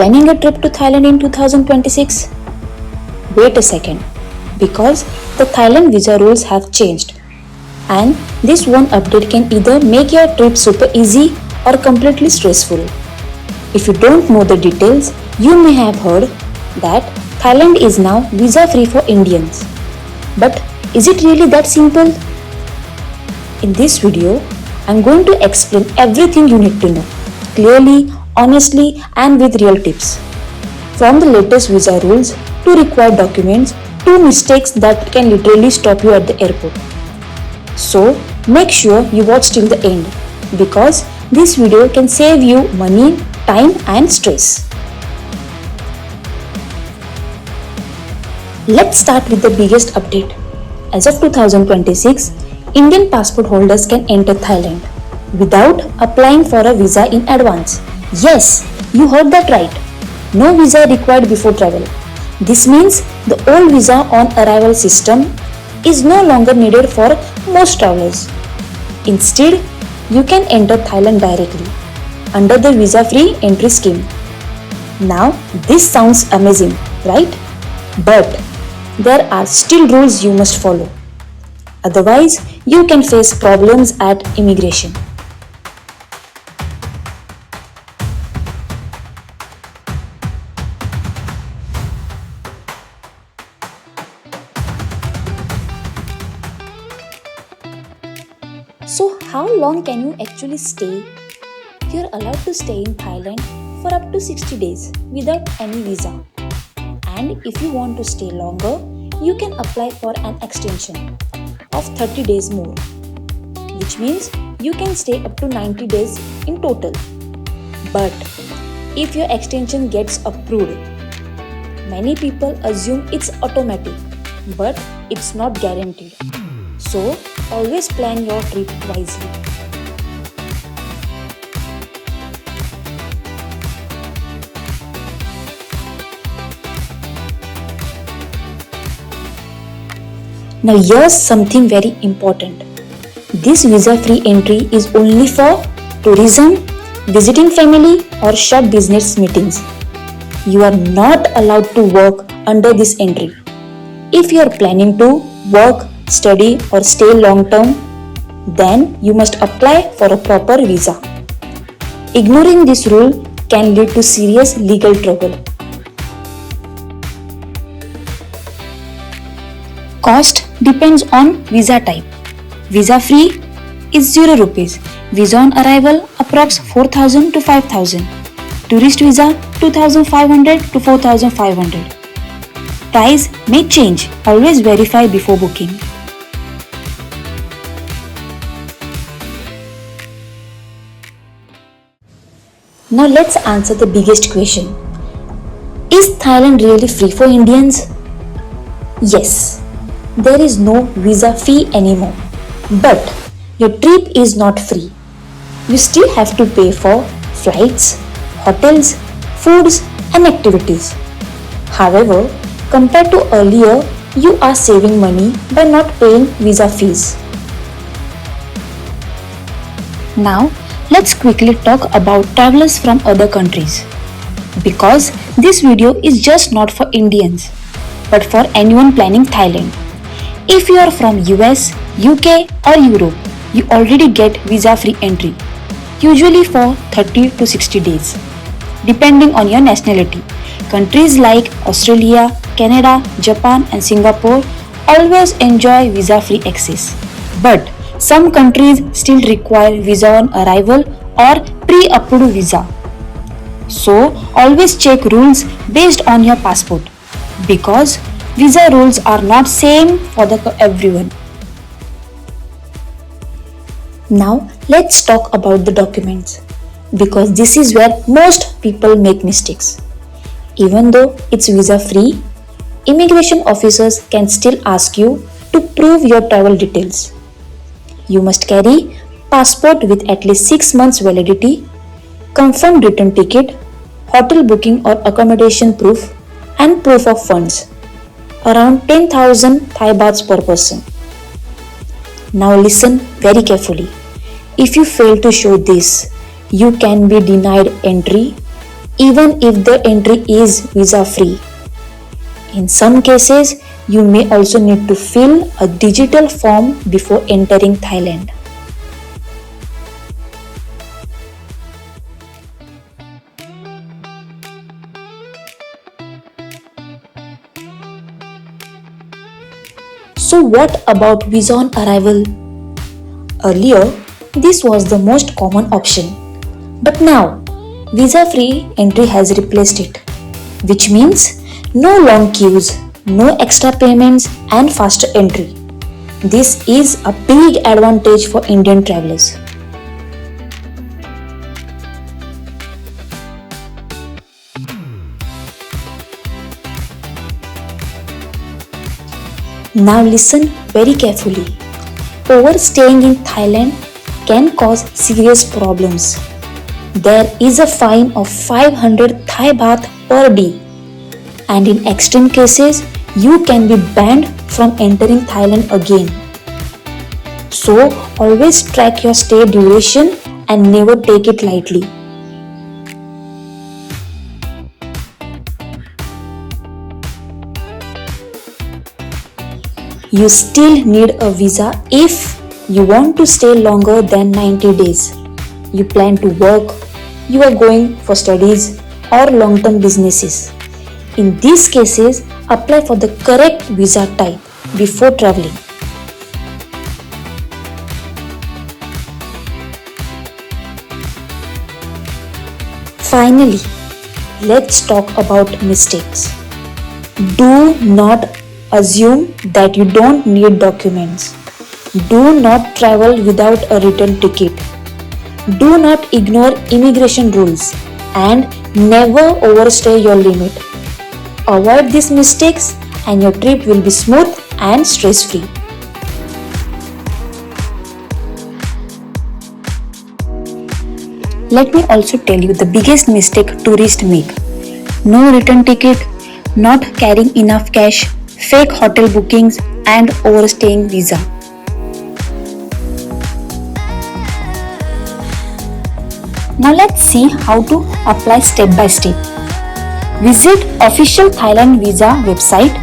planning a trip to Thailand in 2026? Wait a second, because the Thailand visa rules have changed, and this one update can either make your trip super easy or completely stressful. If you don't know the details, you may have heard that Thailand is now visa free for Indians. But is it really that simple? In this video, I'm going to explain everything you need to know, clearly, honestly, and with real tips. From the latest visa rules to required documents to mistakes that can literally stop you at the airport. So, make sure you watch till the end because this video can save you money, time, and stress. Let's start with the biggest update. As of 2026, Indian passport holders can enter Thailand without applying for a visa in advance. Yes, you heard that right. No visa required before travel. This means the old visa on arrival system is no longer needed for most travelers. Instead, you can enter Thailand directly under the visa-free entry scheme. Now, this sounds amazing, right? But there are still rules you must follow. Otherwise, you can face problems at immigration. So, how long can you actually stay? You're allowed to stay in Thailand for up to 60 days without any visa. And if you want to stay longer, you can apply for an extension of 30 days more, which means you can stay up to 90 days in total. But if your extension gets approved, many people assume it's automatic, but it's not guaranteed. So, always plan your trip wisely. Now here's something very important. This visa-free entry is only for tourism, visiting family or short business meetings. You are not allowed to work under this entry. If you are planning to work, study or stay long term, then you must apply for a proper visa. Ignoring this rule can lead to serious legal trouble. Cost depends on visa type. Visa free is 0 rupees. Visa on arrival approx 4,000 to 5,000. Tourist visa 2,500 to 4,500. Price may change. Always verify before booking. Now let's answer the biggest question. Is Thailand really free for Indians? Yes. There is no visa fee anymore. But your trip is not free. You still have to pay for flights, hotels, foods and activities. However, compared to earlier, you are saving money by not paying visa fees. Now, let's quickly talk about travelers from other countries. Because this video is just not for Indians, but for anyone planning Thailand. If you are from US, UK or Europe, you already get visa-free entry, usually for 30 to 60 days, depending on your nationality. Countries like Australia, Canada, Japan and Singapore always enjoy visa-free access. But some countries still require visa on arrival or pre-approved visa. So always check rules based on your passport because visa rules are not same for everyone. Now let's talk about the documents because this is where most people make mistakes. Even though it's visa free, immigration officers can still ask you to prove your travel details. You must carry passport with at least 6 months validity, confirmed return ticket, hotel booking or accommodation proof and proof of funds. Around 10,000 Thai bahts per person. Now listen very carefully. If you fail to show this, you can be denied entry, even if the entry is visa free. In some cases, you may also need to fill a digital form before entering Thailand. So what about visa on arrival? Earlier, this was the most common option. But now, visa-free entry has replaced it, which means no long queues, no extra payments and faster entry. This is a big advantage for Indian travelers. Now listen very carefully. Overstaying in Thailand can cause serious problems. There is a fine of 500 Thai baht per day, and in extreme cases, you can be banned from entering Thailand again. So, always track your stay duration and never take it lightly. You still need a visa if you want to stay longer than 90 days. You plan to work, you are going for studies or long-term businesses. In these cases, apply for the correct visa type before traveling. Finally, let's talk about mistakes. Do not assume that you don't need documents. Do not travel without a return ticket. Do not ignore immigration rules and never overstay your limit. Avoid these mistakes and your trip will be smooth and stress-free. Let me also tell you the biggest mistake tourists make. No return ticket, not carrying enough cash, fake hotel bookings and overstaying visa. Now let's see how to apply step by step. Visit official Thailand visa website,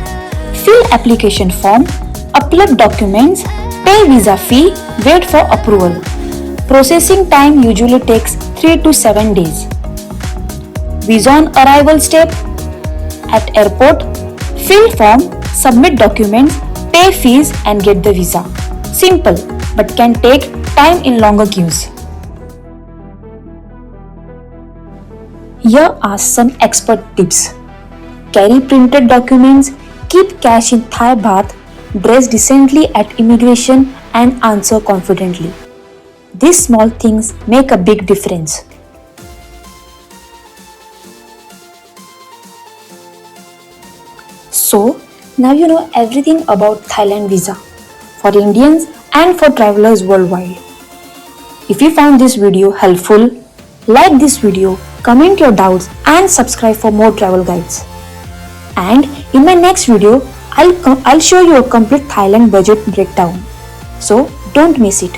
fill application form, upload documents, pay visa fee, wait for approval. Processing time usually takes 3 to 7 days. Visa on arrival step. At airport, fill form, submit documents, pay fees and get the visa. Simple, but can take time in longer queues. Here are some expert tips. Carry printed documents, keep cash in Thai baht, dress decently at immigration and answer confidently. These small things make a big difference. So, now you know everything about Thailand visa for Indians and for travelers worldwide. If you found this video helpful, like this video, comment your doubts and subscribe for more travel guides. And in my next video, I'll show you a complete Thailand budget breakdown. So don't miss it.